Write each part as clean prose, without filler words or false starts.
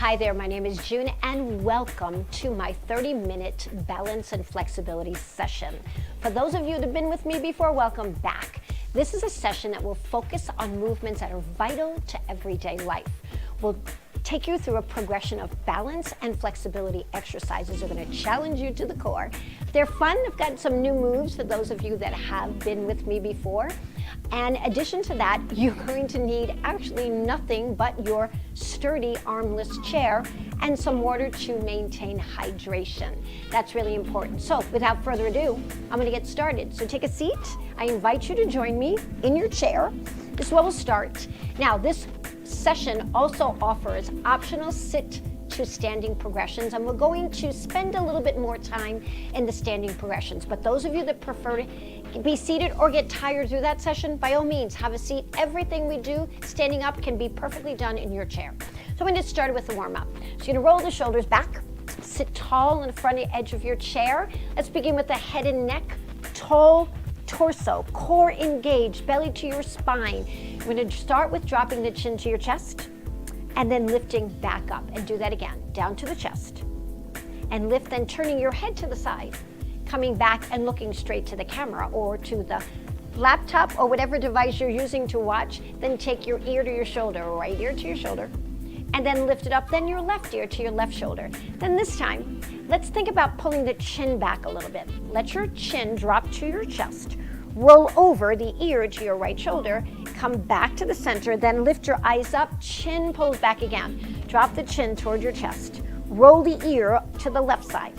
Hi there, my name is June and welcome to my 30-minute balance and flexibility session. For those of you that have been with me before, welcome back. This is a session that will focus on movements that are vital to everyday life. We'll take you through a progression of balance and flexibility exercises. They're going to challenge you to the core. They're fun. I've got some new moves for those of you that have been with me before. And in addition to that, you're going to need actually nothing but your sturdy armless chair and some water to maintain hydration. That's really important. So without further ado, I'm going to get started. So take a seat. I invite you to join me in your chair. This is where we'll start. Now, this session also offers optional sit to standing progressions, and we're going to spend a little bit more time in the standing progressions. But those of you that prefer to be seated or get tired through that session, by all means, have a seat. Everything we do standing up can be perfectly done in your chair. So I'm going to get started with the warm-up. So you're going to roll the shoulders back, sit tall in the front edge of your chair. Let's begin with the head and neck, tall torso, core engaged, belly to your spine. We're going to start with dropping the chin to your chest and then lifting back up, and do that again, down to the chest. And lift, then turning your head to the side, coming back and looking straight to the camera or to the laptop or whatever device you're using to watch. Then take your ear to your shoulder, right ear to your shoulder, and then lift it up, then your left ear to your left shoulder. Then this time, let's think about pulling the chin back a little bit. Let your chin drop to your chest. Roll over the ear to your right shoulder, come back to the center, then lift your eyes up, chin pulls back again. Drop the chin toward your chest. Roll the ear to the left side.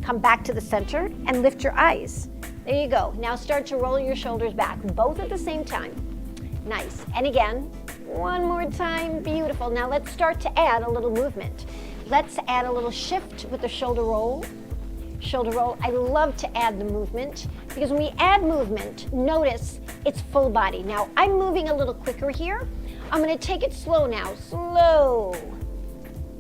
Come back to the center and lift your eyes. There you go. Now start to roll your shoulders back, both at the same time. Nice. And again, one more time. Beautiful. Now let's start to add a little movement. Let's add a little shift with the shoulder roll. Shoulder roll. I love to add the movement because when we add movement, notice it's full body. Now I'm moving a little quicker here. I'm going to take it slow now. Slow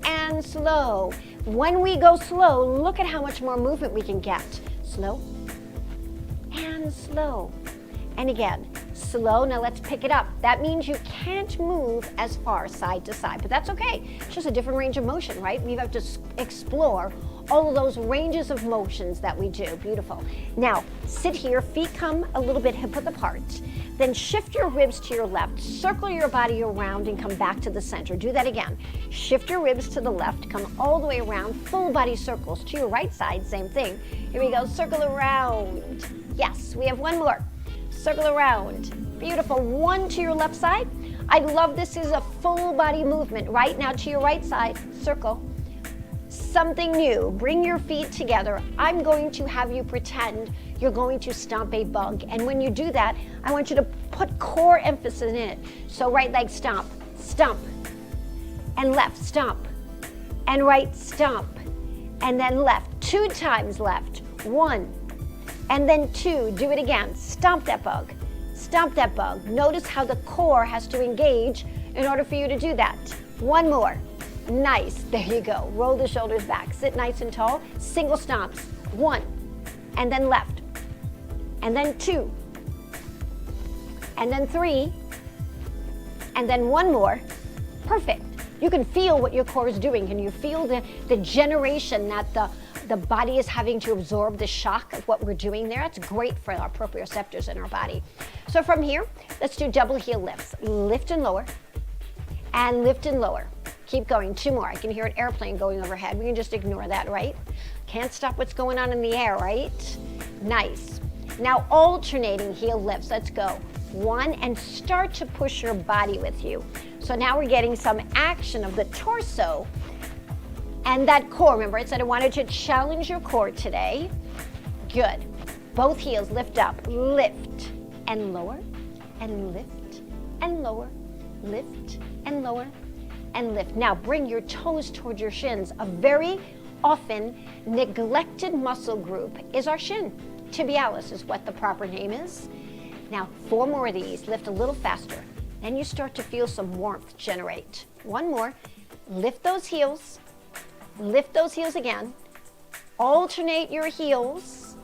and slow. When we go slow, look at how much more movement we can get. Slow and slow. And again, slow. Now let's pick it up. That means you can't move as far side to side, but that's okay. It's just a different range of motion, right? We have to explore all of those ranges of motions that we do. Beautiful. Now, sit here, feet come a little bit hip width apart. Then shift your ribs to your left, circle your body around and come back to the center. Do that again. Shift your ribs to the left, come all the way around, full body circles. To your right side, same thing. Here we go, circle around. Yes, we have one more. Circle around. Beautiful. One to your left side. I love this is a full body movement. Right now to your right side, circle. Something new. Bring your feet together. I'm going to have you pretend you're going to stomp a bug. And when you do that, I want you to put core emphasis in it. So right leg stomp, stomp, and left stomp, and right stomp, and then left. 2 times left. 1, and then 2. Do it again. Stomp that bug. Stomp that bug. Notice how the core has to engage in order for you to do that. 1 more. Nice. There you go. Roll the shoulders back. Sit nice and tall. Single stomps. 1, and then left, and then 2, and then 3, and then 1 more. Perfect. You can feel what your core is doing. Can you feel the generation that the body is having to absorb the shock of what we're doing there? That's great for our proprioceptors in our body. So from here, let's do double heel lifts. Lift and lower, and lift and lower. Keep going. 2 more. I can hear an airplane going overhead. We can just ignore that, right? Can't stop what's going on in the air, right? Nice. Now alternating heel lifts. Let's go. 1, and start to push your body with you. So now we're getting some action of the torso and that core. Remember, I said I wanted to challenge your core today. Good. Both heels lift up. Lift and lower, and lift and lower, lift and lower, and lift. Now bring your toes towards your shins. A very often neglected muscle group is our shin. Tibialis is what the proper name is. Now 4 more of these. Lift a little faster. Then you start to feel some warmth generate. 1 more. Lift those heels. Lift those heels again. Alternate your heels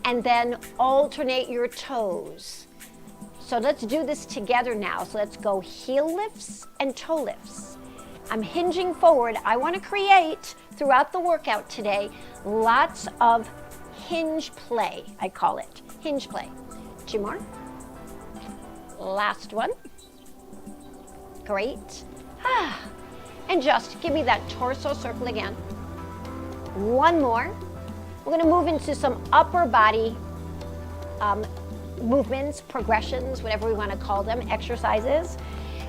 and then alternate your toes. So let's do this together now. So let's go heel lifts and toe lifts. I'm hinging forward. I want to create, throughout the workout today, lots of hinge play, I call it. Hinge play. 2 more. Last one. Great. And just give me that torso circle again. 1 more. We're going to move into some upper body movements, progressions, whatever we want to call them, exercises.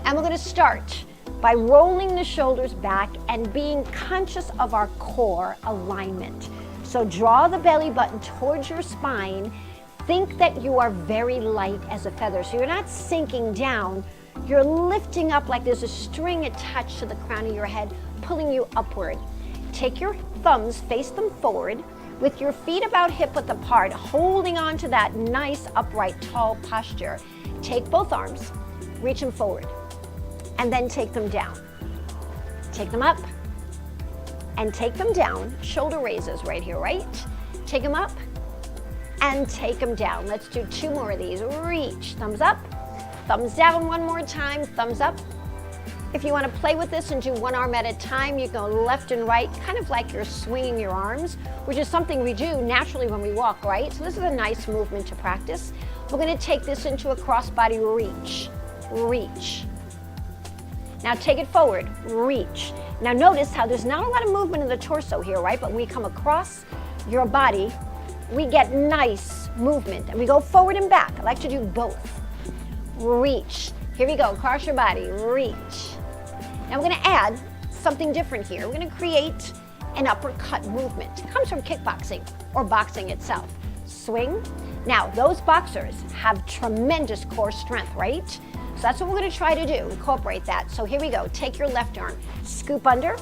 And we're going to start by rolling the shoulders back and being conscious of our core alignment. So draw the belly button towards your spine. Think that you are very light as a feather. So you're not sinking down. You're lifting up like there's a string attached to the crown of your head, pulling you upward. Take your thumbs, face them forward, with your feet about hip-width apart, holding on to that nice, upright, tall posture. Take both arms, reach them forward, and then take them down. Take them up, and take them down. Shoulder raises right here, right? Take them up, and take them down. Let's do 2 more of these. Reach, thumbs up, thumbs down 1 more time, thumbs up. If you want to play with this and do 1 arm at a time, you go left and right, kind of like you're swinging your arms, which is something we do naturally when we walk, right? So this is a nice movement to practice. We're going to take this into a cross-body reach. Reach. Now take it forward, reach. Now notice how there's not a lot of movement in the torso here, right? But when we come across your body, we get nice movement, and we go forward and back. I like to do both. Reach. Here we go, across your body, reach. Now we're going to add something different here. We're going to create an uppercut movement. It comes from kickboxing or boxing itself. Swing. Now, those boxers have tremendous core strength, right? So that's what we're going to try to do, incorporate that. So here we go. Take your left arm, scoop under,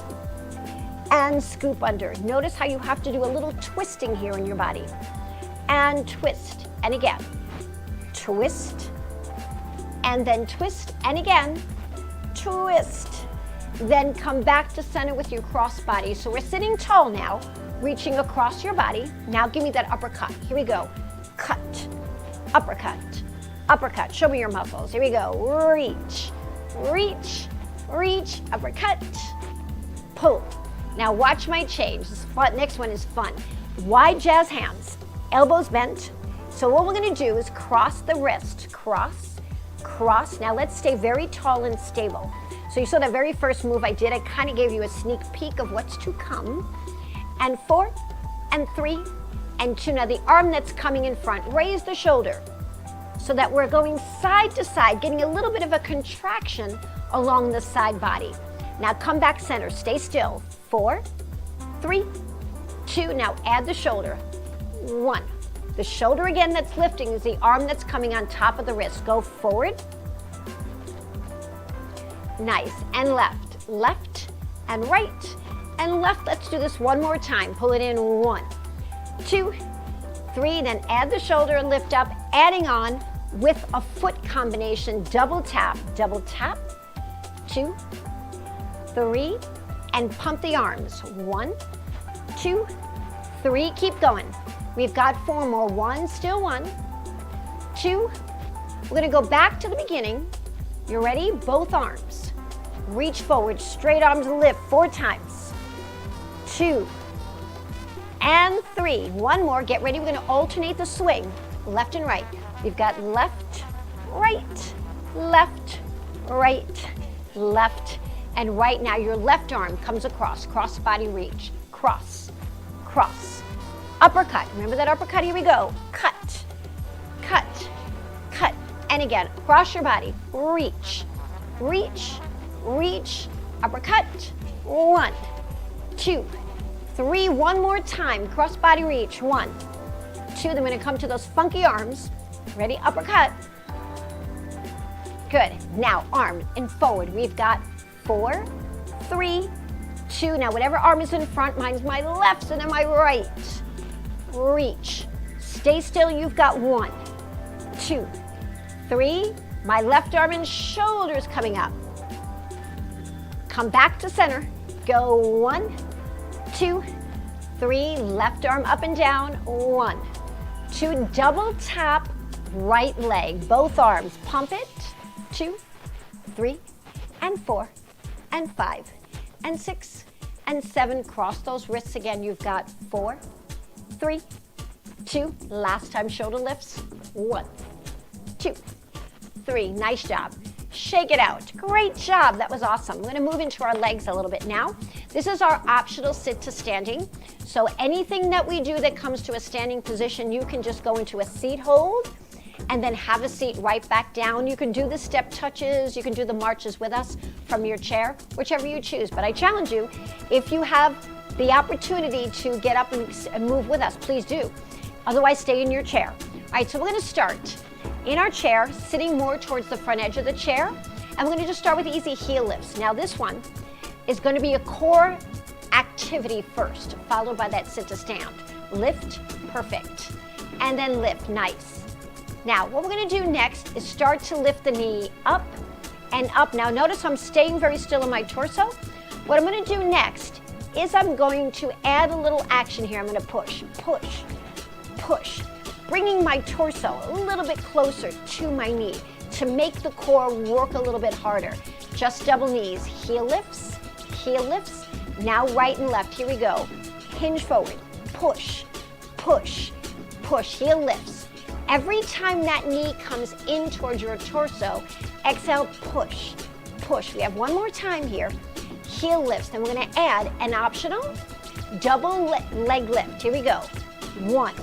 and scoop under. Notice how you have to do a little twisting here in your body. And twist, and again. Twist, and then twist, and again. Twist. Then come back to center with your cross body. So we're sitting tall now, reaching across your body. Now give me that uppercut. Here we go. Cut, uppercut, uppercut. Show me your muscles. Here we go. Reach, reach, reach, uppercut, pull. Now watch my change. This next one is fun. Wide jazz hands, elbows bent. So what we're going to do is cross the wrist. Cross, cross. Now let's stay very tall and stable. So you saw that very first move I did. I kind of gave you a sneak peek of what's to come. And 4, and 3, and 2. Now the arm that's coming in front, raise the shoulder so that we're going side to side, getting a little bit of a contraction along the side body. Now come back center, stay still. 4, 3, 2. Now add the shoulder. 1. The shoulder again that's lifting is the arm that's coming on top of the wrist. Go forward. Nice. And left. Left and right and left. Let's do this 1 more time. Pull it in. 1, 2, 3. Then add the shoulder and lift up, adding on with a foot combination. Double tap. 2, 3. And pump the arms. 1, 2, 3. Keep going. We've got 4 more. 1, still 1, 2. We're going to go back to the beginning. You ready? Both arms. Reach forward, straight arms lift 4 times. 2 and 3. 1 more. Get ready. We're going to alternate the swing, left and right. We've got left, right, left, right, left, and right. Now your left arm comes across, cross body reach, cross, cross, uppercut. Remember that uppercut? Here we go. Cut, cut, cut, and again, cross your body, reach, reach, reach, uppercut. 1, 2, 3. 1 more time. Cross body reach. 1, 2. Then we're going to come to those funky arms. Ready? Uppercut. Good. Now arm and forward. We've got 4, 3, 2. Now whatever arm is in front, mine's my left, so then my right. Reach. Stay still. You've got 1, 2, 3. My left arm and shoulders coming up. Come back to center. Go 1, 2, 3. Left arm up and down. 1, 2. Double tap right leg. Both arms. Pump it. 2, 3, and 4, and 5, and 6 and 7. Cross those wrists again. You've got 4, 3, 2. Last time shoulder lifts. 1, 2, 3. Nice job. Shake it out. Great job. That was awesome. We're going to move into our legs a little bit now. This is our optional sit to standing. So anything that we do that comes to a standing position, you can just go into a seat hold and then have a seat right back down. You can do the step touches. You can do the marches with us from your chair, whichever you choose. But I challenge you, if you have the opportunity to get up and move with us, please do. Otherwise, stay in your chair. All right, so we're going to start in our chair, sitting more towards the front edge of the chair. And we're going to just start with easy heel lifts. Now this one is going to be a core activity first, followed by that sit to stand. Lift, perfect. And then lift, nice. Now what we're going to do next is start to lift the knee up and up. Now notice I'm staying very still in my torso. What I'm going to do next is I'm going to add a little action here. I'm going to push, push, push, bringing my torso a little bit closer to my knee to make the core work a little bit harder. Just double knees, heel lifts, now right and left, here we go. Hinge forward, push, push, push, heel lifts. Every time that knee comes in towards your torso, exhale, push, push. We have one more time here, heel lifts, and we're gonna add an optional double leg lift. Here we go, 1,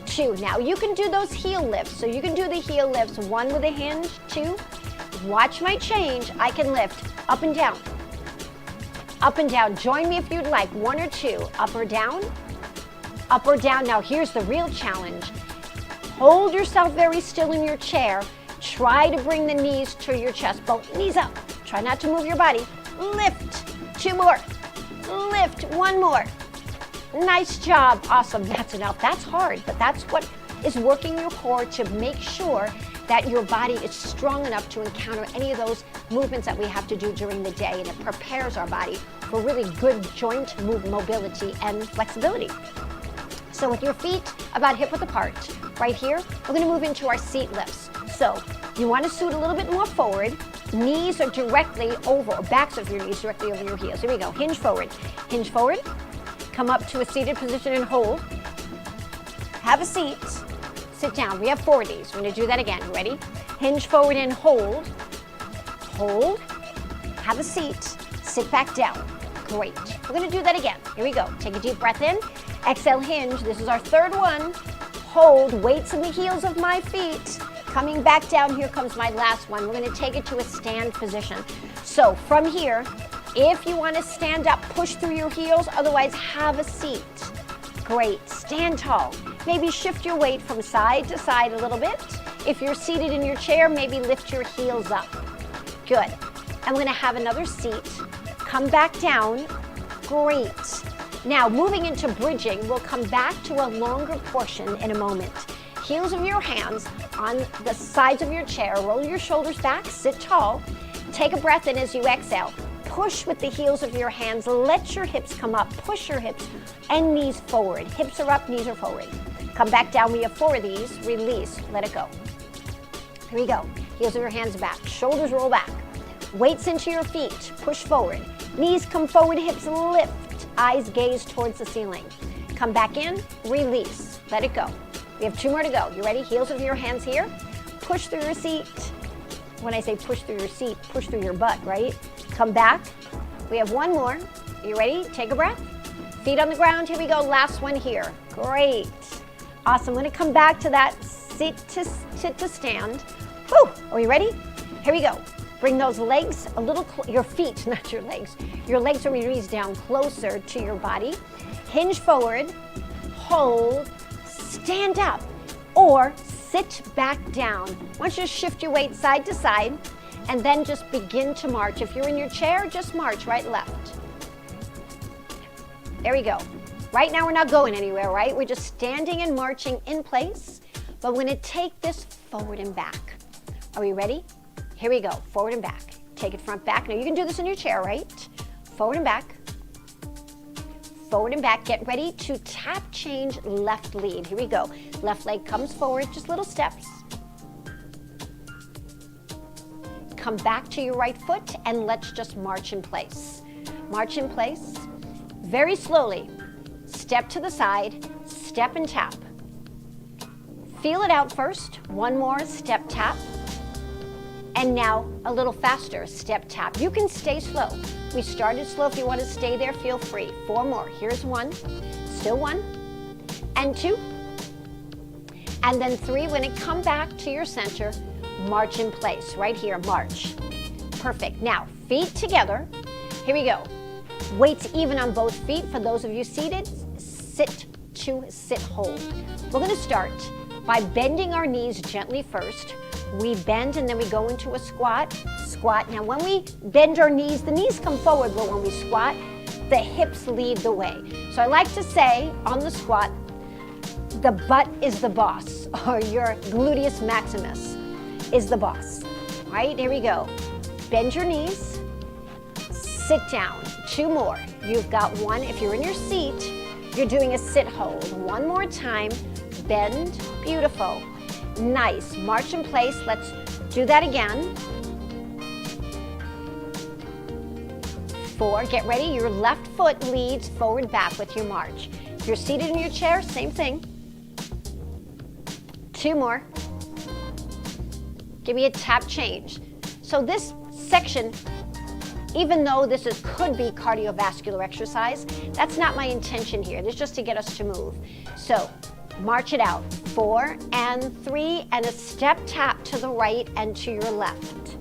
2. Now you can do those heel lifts. So you can do the heel lifts, 1 with a hinge, 2. Watch my change. I can lift up and down. Up and down. Join me if you'd like. 1 or 2. Up or down. Up or down. Now here's the real challenge. Hold yourself very still in your chair. Try to bring the knees to your chest. Both knees up. Try not to move your body. Lift. 2 more. Lift. 1 more. Nice job. Awesome. That's enough. That's hard, but that's what is working your core to make sure that your body is strong enough to encounter any of those movements that we have to do during the day, and it prepares our body for really good joint mobility and flexibility. So with your feet about hip width apart, right here, we're going to move into our seat lifts. So you want to scoot a little bit more forward. Knees are directly over, or backs of your knees directly over your heels. Here we go. Hinge forward. Hinge forward. Come up to a seated position and hold. Have a seat. Sit down. We have 4 of these. We're going to do that again. Ready? Hinge forward and hold. Hold. Have a seat. Sit back down. Great. We're going to do that again. Here we go. Take a deep breath in. Exhale, hinge. This is our 3rd one. Hold. Weights in the heels of my feet. Coming back down. Here comes my last one. We're going to take it to a stand position. So from here, if you want to stand up, push through your heels. Otherwise, have a seat. Great. Stand tall. Maybe shift your weight from side to side a little bit. If you're seated in your chair, maybe lift your heels up. Good. I'm going to have another seat. Come back down. Great. Now, moving into bridging, we'll come back to a longer portion in a moment. Heels of your hands on the sides of your chair. Roll your shoulders back. Sit tall. Take a breath in as you exhale. Push with the heels of your hands. Let your hips come up. Push your hips and knees forward. Hips are up, knees are forward. Come back down. We have 4 of these. Release. Let it go. Here we go. Heels of your hands back. Shoulders roll back. Weights into your feet. Push forward. Knees come forward. Hips lift. Eyes gaze towards the ceiling. Come back in. Release. Let it go. We have 2 more to go. You ready? Heels of your hands here. Push through your seat. When I say push through your seat, push through your butt, right? Come back. We have 1 more. You ready? Take a breath. Feet on the ground. Here we go. Last one here. Great. Awesome. I'm going to come back to that sit to stand. Whew. Are you ready? Here we go. Bring those legs a little, your feet, not your legs. Your legs are released down closer to your body. Hinge forward. Hold. Stand up. Or sit back down. I want you to shift your weight side to side and then just begin to march. If you're in your chair, just march right and left. There we go. Right now we're not going anywhere, right? We're just standing and marching in place, but we're going to take this forward and back. Are we ready? Here we go. Forward and back. Take it front back. Now you can do this in your chair, right? Forward and back. Forward and back. Get ready to tap change left lead. Here we go. Left leg comes forward, just little steps. Come back to your right foot and let's just march in place. march in place. Very slowly, step to the side, step and tap. Feel it out first. One more, step, tap. And now a little faster, step, tap. You can stay slow. We started slow. If you want to stay there, feel free. 4 more. Here's 1, still 1, and 2, and then 3. When it come back to your center, march in place. Right here, march. Perfect. Now, feet together. Here we go. Weights even on both feet. For those of you seated, sit to sit hold. We're going to start by bending our knees gently first. We bend and then we go into a squat. Squat. Now when we bend our knees, the knees come forward, but when we squat, the hips lead the way. So I like to say on the squat, the butt is the boss, or your gluteus maximus is the boss. All right, here we go. Bend your knees, sit down. 2 more. You've got 1. If you're in your seat, you're doing a sit hold. 1 more time. Bend. Beautiful. Nice. March in place. Let's do that again. 4. Get ready. Your left foot leads forward back with your march. If you're seated in your chair, same thing. 2 more. Give me a tap change. So this section, even though this could be cardiovascular exercise, that's not my intention here. It's just to get us to move. So march it out. 4 and 3 and a step tap to the right and to your left.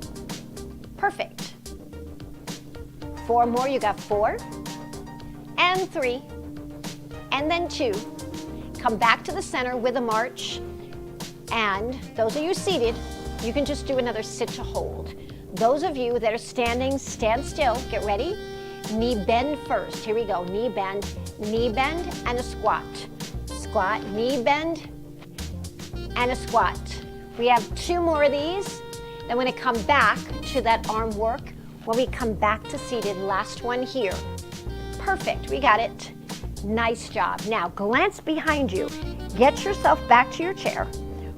Perfect. 4 more. You got 4 and 3 and then 2. Come back to the center with a march. And those of you seated, you can just do another sit to hold. Those of you that are standing, stand still. Get ready. Knee bend first. Here we go. Knee bend, and a squat. Squat, knee bend, and a squat. We have 2 more of these. Then when it come back to that arm work, when we come back to seated, last one here. Perfect. We got it. Nice job. Now glance behind you. Get yourself back to your chair.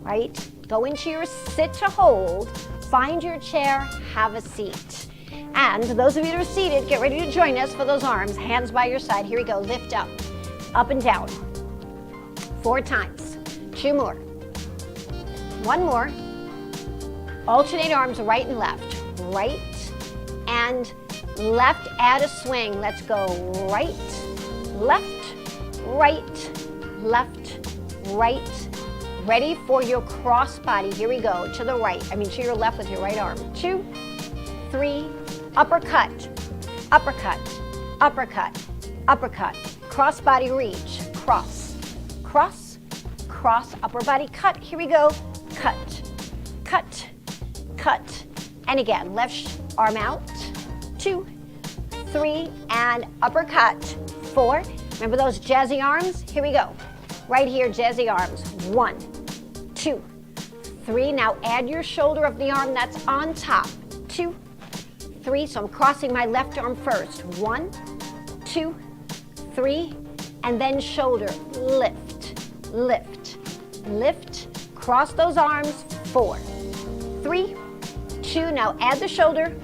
Right? Go into your sit to hold. Find your chair, have a seat. And those of you that are seated, get ready to join us for those arms. Hands by your side. Here we go. Lift up and down. 4 times. 2 more. 1 more. Alternate arms right and left. Right and left. Add a swing. Let's go right, left, right. Ready for your cross body. Here we go. To the right. To your left with your right arm. 2, 3, uppercut, uppercut, uppercut, uppercut. Cross body reach. Cross, cross, cross, upper body cut. Here we go. Cut, cut, cut. And again, left arm out. 2, 3, and uppercut. 4. Remember those jazzy arms? Here we go. Right here, jazzy arms. 1, 2, 3. Now add your shoulder of the arm that's on top. 2, 3. So I'm crossing my left arm first. 1, 2, 3. And then shoulder. Lift, lift, lift. Cross those arms. 4, 3, 2. Now add the shoulder.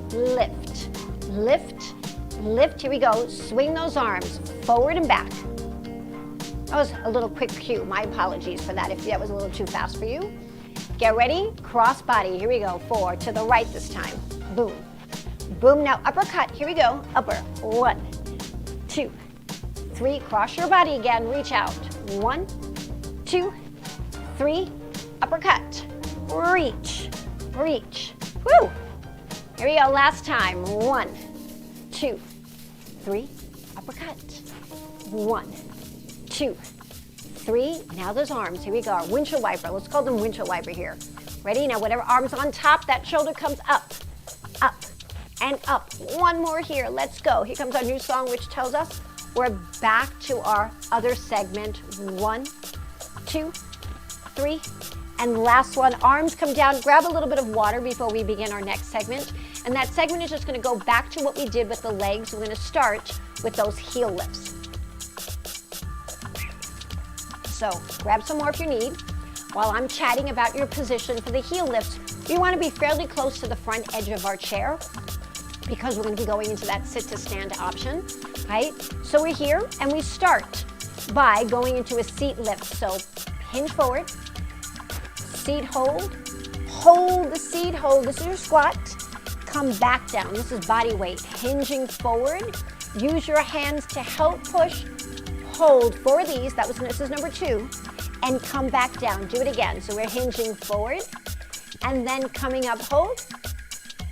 Lift, lift, lift. Here we go. Swing those arms forward and back. That was a little quick cue. My apologies for that if that was a little too fast for you. Get ready. Cross body. Here we go. 4 to the right this time. Boom. Boom. Now uppercut. Here we go. Upper. 1, 2, 3. Cross your body again. Reach out. 1, 2, 3. Uppercut. Reach. Reach. Woo. Here we go. Last time. 1, 2, 3. Uppercut. 1, 2, 3. Now those arms. Here we go. Our windshield wiper. Let's call them windshield wiper here. Ready? Now whatever arm's on top, that shoulder comes up, up, and up. 1 more here. Let's go. Here comes our new song, which tells us we're back to our other segment. 1, 2, 3. And last one. Arms come down. Grab a little bit of water before we begin our next segment. And that segment is just going to go back to what we did with the legs. We're going to start with those heel lifts. So grab some more if you need. While I'm chatting about your position for the heel lifts, we want to be fairly close to the front edge of our chair because we're going to be going into that sit to stand option, right? So we're here and we start by going into a seat lift. So hinge forward, seat hold the seat, hold. This is your squat. Come back down. This is body weight. Hinging forward. Use your hands to help push. Hold for these. This is number 2. And come back down. Do it again. So we're hinging forward and then coming up, hold.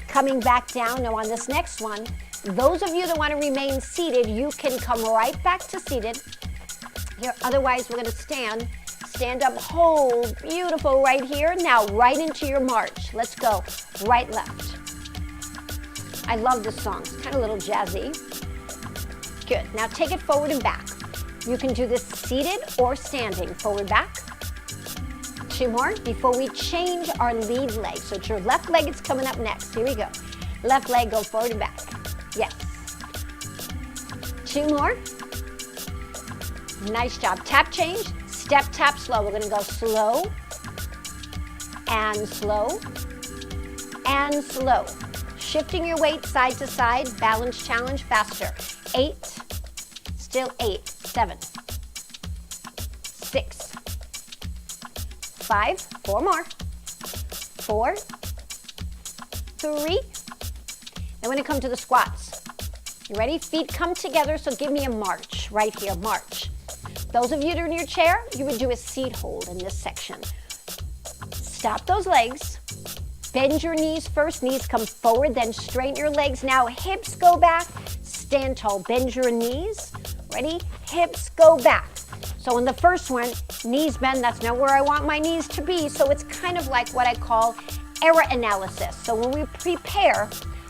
Coming back down. Now on this next one, those of you that want to remain seated, you can come right back to seated. Here, otherwise we're going to stand up, hold, beautiful right here. Now right into your march. Let's go. Right, left. I love this song. It's kind of a little jazzy. Good. Now take it forward and back. You can do this seated or standing. Forward, back. 2 more before we change our lead leg. So it's your left leg, it's coming up next. Here we go. Left leg, go forward and back. Yes. 2 more. Nice job. Tap change. Step, tap, slow. We're going to go slow and slow and slow. Shifting your weight side to side. Balance challenge, faster. 8, still 8, 7, 6, 5, 4 more, 4, 3. Then we're going to come to the squats. You ready? Feet come together, so give me a march right here, march. Those of you that are in your chair, you would do a seat hold in this section. Stop those legs. Bend your knees first. Knees come forward, then straighten your legs. Now hips go back. Stand tall. Bend your knees. Ready? Hips go back. So in the first one, knees bend. That's not where I want my knees to be. So it's kind of like what I call error analysis. So when we prepare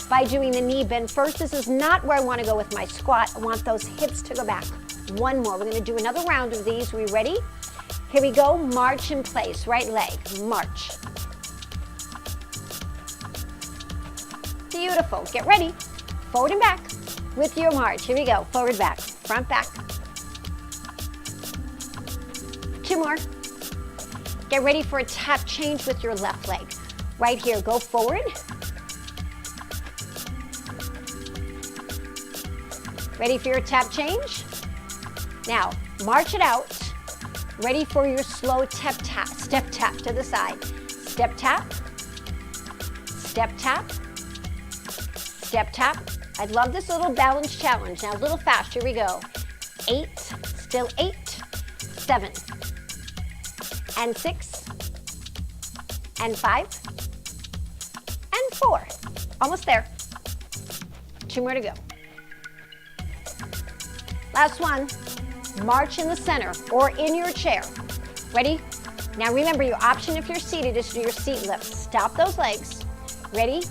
by doing the knee bend first, this is not where I want to go with my squat. I want those hips to go back. 1 more. We're going to do another round of these. We ready? Here we go. March in place. Right leg. March. Beautiful. Get ready. Forward and back with your march. Here we go. Forward, back. Front, back. 2 more. Get ready for a tap change with your left leg. Right here. Go forward. Ready for your tap change? Now, march it out. Ready for your slow step tap to the side. Step tap, step tap, step tap. I love this little balance challenge. Now a little fast, here we go. 8, still 8, 7, and 6, and 5, and 4. Almost there. 2 more to go. Last one. March in the center or in your chair. Ready? Now remember, your option if you're seated is to do your seat lifts. Stop those legs. Ready?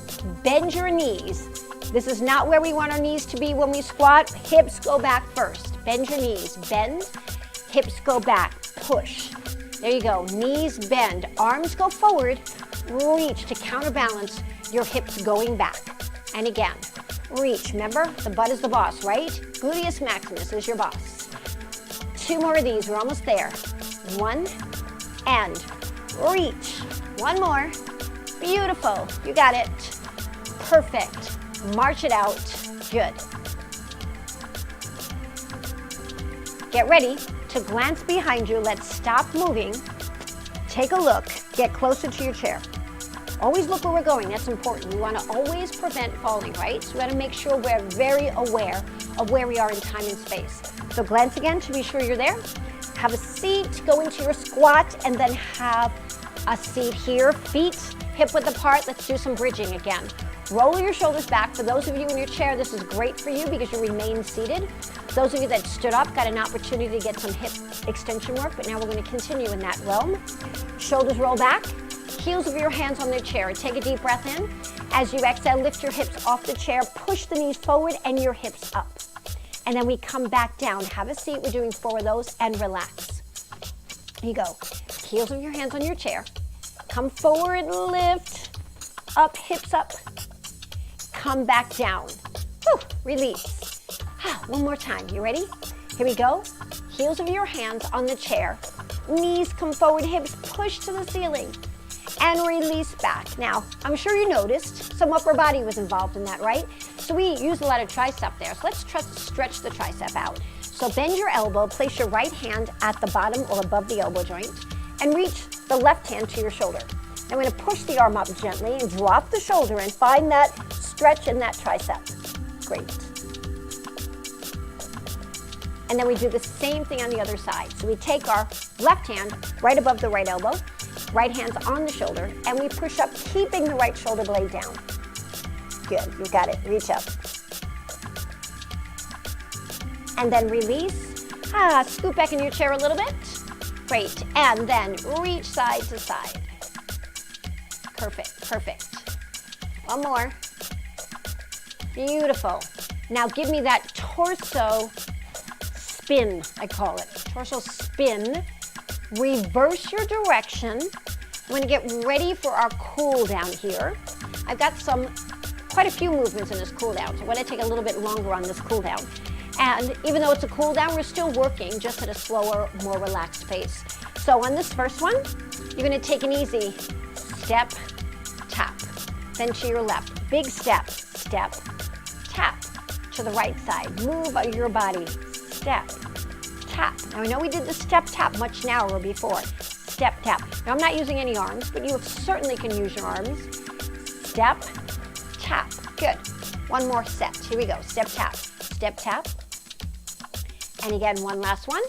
Bend your knees. This is not where we want our knees to be when we squat. Hips go back first. Bend your knees. Bend. Hips go back. Push. There you go. Knees bend. Arms go forward. Reach to counterbalance your hips going back. And again, reach. Remember, the butt is the boss, right? Gluteus maximus is your boss. 2 more of these. We're almost there. 1 and reach. 1 more. Beautiful. You got it. Perfect. March it out. Good. Get ready to glance behind you. Let's stop moving. Take a look. Get closer to your chair. Always look where we're going. That's important. We want to always prevent falling, right? So we got to make sure we're very aware of where we are in time and space. So glance again to be sure you're there. Have a seat, go into your squat, and then have a seat here. Feet hip width apart. Let's do some bridging again. Roll your shoulders back. For those of you in your chair, this is great for you because you remain seated. Those of you that stood up got an opportunity to get some hip extension work, but now we're going to continue in that realm. Shoulders roll back. Heels of your hands on the chair. Take a deep breath in. As you exhale, lift your hips off the chair. Push the knees forward and your hips up. And then we come back down. Have a seat. We're doing 4 of those and relax. Here you go. Heels of your hands on your chair. Come forward, lift. Up, hips up. Come back down. Whew, release. 1 more time. You ready? Here we go. Heels of your hands on the chair. Knees come forward, hips push to the ceiling. And release back. Now, I'm sure you noticed some upper body was involved in that, right? So we use a lot of tricep there. So let's stretch the tricep out. So bend your elbow, place your right hand at the bottom or above the elbow joint, and reach the left hand to your shoulder. I'm going to push the arm up gently and drop the shoulder and find that stretch in that tricep. Great. And then we do the same thing on the other side. So we take our left hand right above the right elbow, right hand's on the shoulder, and we push up, keeping the right shoulder blade down. Good, you got it, reach up. And then release, scoot back in your chair a little bit. Great, and then reach side to side. Perfect, perfect. One more. Beautiful. Now give me that torso spin, I call it. Torso spin. Reverse your direction. I'm going to get ready for our cool down here. I've got quite a few movements in this cool down, so I'm going to take a little bit longer on this cool down. And even though it's a cool down, we're still working just at a slower, more relaxed pace. So on this first one, you're going to take an easy step, tap, then to your left. Big step, step, tap to the right side. Move your body, step, tap. Now I know we did the step, tap much narrower before. Step, tap. Now I'm not using any arms, but you certainly can use your arms. Step, tap. Good. One more set. Here we go. Step, tap. Step, tap. And again, one last one.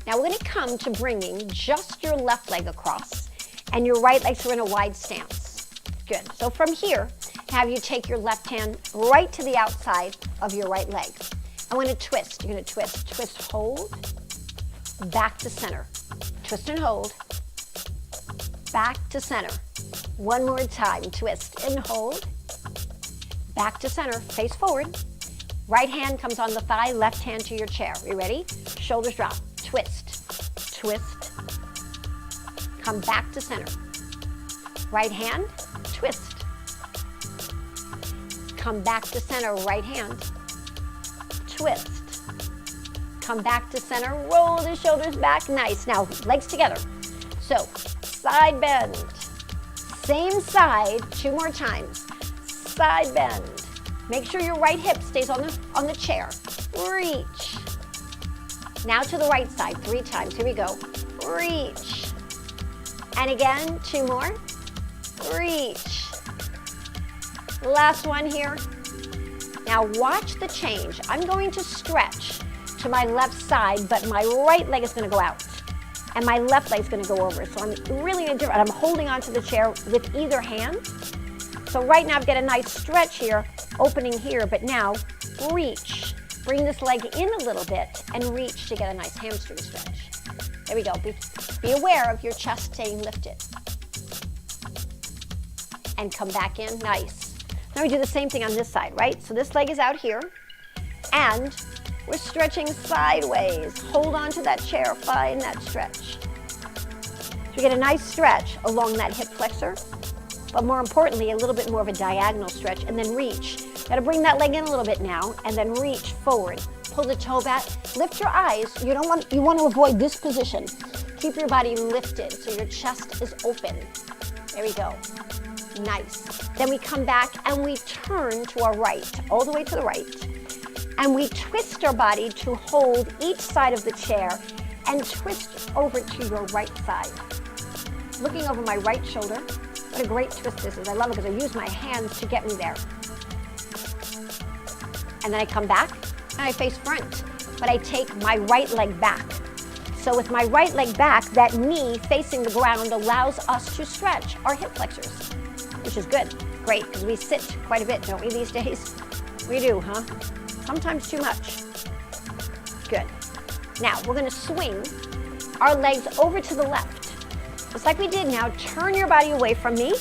Now we're going to come to bringing just your left leg across and your right leg, so we're in a wide stance. Good. So from here, have you take your left hand right to the outside of your right leg. I want to twist. You're going to twist. Twist, hold, back to center. Twist and hold, back to center. One more time. Twist and hold, back to center. Face forward. Right hand comes on the thigh, left hand to your chair. Are you ready? Shoulders drop. Twist, twist. Come back to center. Right hand, twist. Come back to center, right hand. Twist. Come back to center, roll the shoulders back. Nice. Now, legs together. So, side bend. Same side, 2 more times. Side bend. Make sure your right hip stays on the chair. Reach. Now to the right side, 3 times. Here we go. Reach. And again, 2 more. Reach. Last one here. Now watch the change. I'm going to stretch to my left side, but my right leg is going to go out. And my left leg is going to go over. So I'm really in a different, I'm holding onto the chair with either hand. So right now I've got a nice stretch here, opening here, but now reach. Bring this leg in a little bit and reach to get a nice hamstring stretch. There we go. Be aware of your chest staying lifted. And come back in. Nice. Now we do the same thing on this side, right? So this leg is out here, and we're stretching sideways. Hold on to that chair. Find that stretch. So we get a nice stretch along that hip flexor, but more importantly, a little bit more of a diagonal stretch, and then reach. Got to bring that leg in a little bit now, and then reach forward. Pull the toe back. Lift your eyes. You want to avoid this position. Keep your body lifted so your chest is open. There we go. Nice. Then we come back and we turn to our right, all the way to the right. And we twist our body to hold each side of the chair and twist over to your right side. Looking over my right shoulder. What a great twist this is. I love it because I use my hands to get me there. And then I come back and I face front, but I take my right leg back. So with my right leg back, that knee facing the ground allows us to stretch our hip flexors, which is good. Great, because we sit quite a bit, don't we, these days? We do, huh? Sometimes too much. Good. Now, we're going to swing our legs over to the left. Just like we did now, turn your body away from me,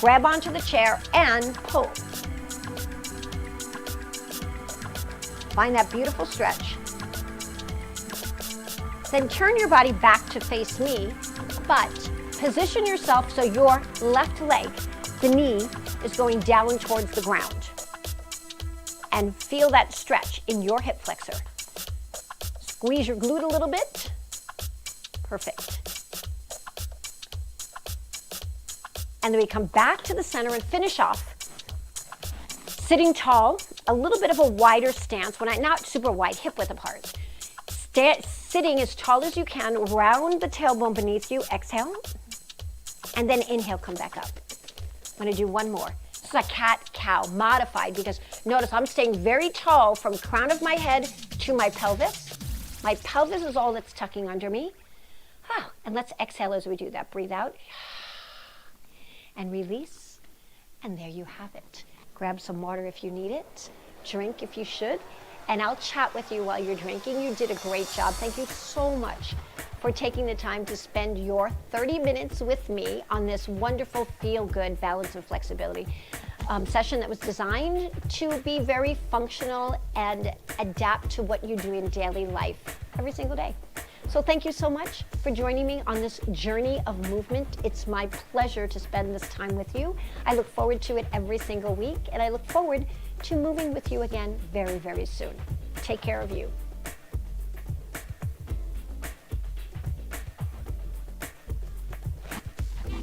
grab onto the chair, and pull. Find that beautiful stretch. Then turn your body back to face me, but position yourself so your left leg, the knee, is going down towards the ground. And feel that stretch in your hip flexor. Squeeze your glute a little bit. Perfect. And then we come back to the center and finish off sitting tall a little bit of a wider stance, not super wide, hip width apart. Sitting as tall as you can, round the tailbone beneath you, exhale, and then inhale, come back up. I'm gonna do one more. This is a cat-cow, modified, because notice I'm staying very tall from crown of my head to my pelvis. My pelvis is all that's tucking under me. And let's exhale as we do that. Breathe out and release. And there you have it. Grab some water if you need it. Drink if you should. And I'll chat with you while you're drinking. You did a great job. Thank you so much for taking the time to spend your 30 minutes with me on this wonderful feel-good balance and flexibility session that was designed to be very functional and adapt to what you do in daily life every single day. So thank you so much for joining me on this journey of movement. It's my pleasure to spend this time with you. I look forward to it every single week, and I look forward to moving with you again very, very soon. Take care of you.